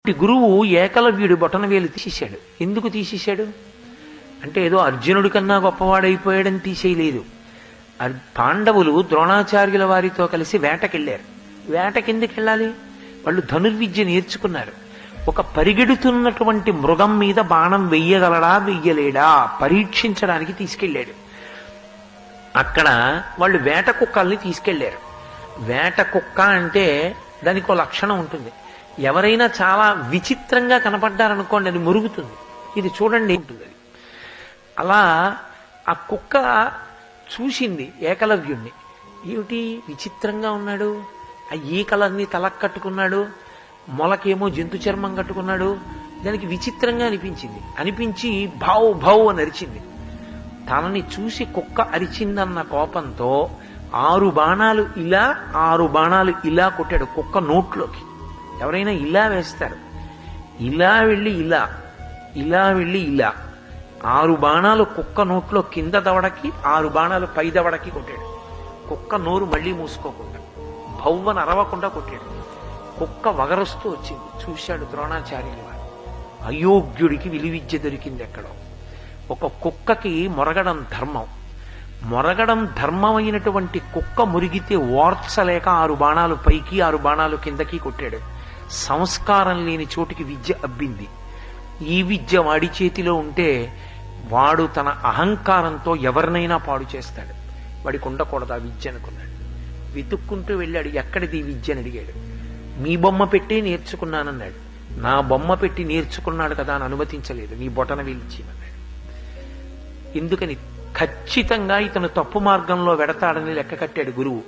గురువు ఏకలవ్యుడి బొటనవేలు తీసేశాడు. ఎందుకు తీసేశాడు అంటే ఏదో అర్జునుడి కన్నా గొప్పవాడైపోయాడని తీసేయలేదు. పాండవులు ద్రోణాచార్యుల వారితో కలిసి వేటకెళ్లారు. వేటకెందుకు వెళ్ళాలి? వాళ్ళు ధనుర్విద్య నేర్చుకున్నారు. ఒక పరిగెడుతున్నటువంటి మృగం మీద బాణం వెయ్యగలడా వెయ్యలేడా పరీక్షించడానికి తీసుకెళ్లాడు. అక్కడ వాళ్ళు వేట కుక్కల్ని తీసుకెళ్లారు. వేట కుక్క అంటే దానికి ఒక లక్షణం ఉంటుంది. ఎవరైనా చాలా విచిత్రంగా కనపడ్డారనుకోండి, అది మురుగుతుంది. ఇది చూడండి ఉంటుంది. అది అలా ఆ కుక్క చూసింది ఏకలవ్యుణ్ణి. ఏమిటి విచిత్రంగా ఉన్నాడు, ఆ ఈకలన్నీ తలకు కట్టుకున్నాడు, మొలకేమో జంతు చర్మం కట్టుకున్నాడు. దానికి విచిత్రంగా అనిపించి భౌ భౌ అని అరిచింది. తనని చూసి కుక్క అరిచిందన్న కోపంతో 6 బాణాలు ఇలా 6 బాణాలు ఇలా కొట్టాడు కుక్క నోట్లోకి. ఎవరైనా ఇలా వేస్తారు, ఇలా వెళ్ళి ఇలా, ఇలా వెళ్ళి ఇలా. 6 బాణాలు కుక్క నోట్లో కింద దవడకి, 6 బాణాలు పై దవడకి కొట్టాడు. కుక్క నోరు మళ్లీ మూసుకోకుండా, భవ్వన అరవకుండా కొట్టాడు. కుక్క వగరుస్తూ వచ్చింది. చూశాడు ద్రోణాచార్యులు వారు. అయోగ్యుడికి విలువిద్య దొరికింది ఎక్కడో. ఒక కుక్కకి మొరగడం ధర్మం. మొరగడం ధర్మమైనటువంటి కుక్క మురిగితే ఓర్చలేక 6 బాణాలు పైకి 6 బాణాలు కిందకి కొట్టాడు. సంస్కారం లేని చోటికి విద్య అబ్బింది. ఈ విద్య వాడి చేతిలో ఉంటే వాడు తన అహంకారంతో ఎవరినైనా పాడు చేస్తాడు. వాడికి ఉండకూడదు ఆ విద్య అనుకున్నాడు. వెతుక్కుంటూ వెళ్ళాడు. ఎక్కడిది ఈ విద్య అని అడిగాడు. మీ బొమ్మ పెట్టి నేర్చుకున్నానన్నాడు. నా బొమ్మ పెట్టి నేర్చుకున్నాడు కదా అని అనుమతించలేదు. నీ బొటన వీల్చిమన్నాడు. ఎందుకని? ఖచ్చితంగా ఇతను తప్పు మార్గంలో వెడతాడని లెక్క కట్టాడు గురువు.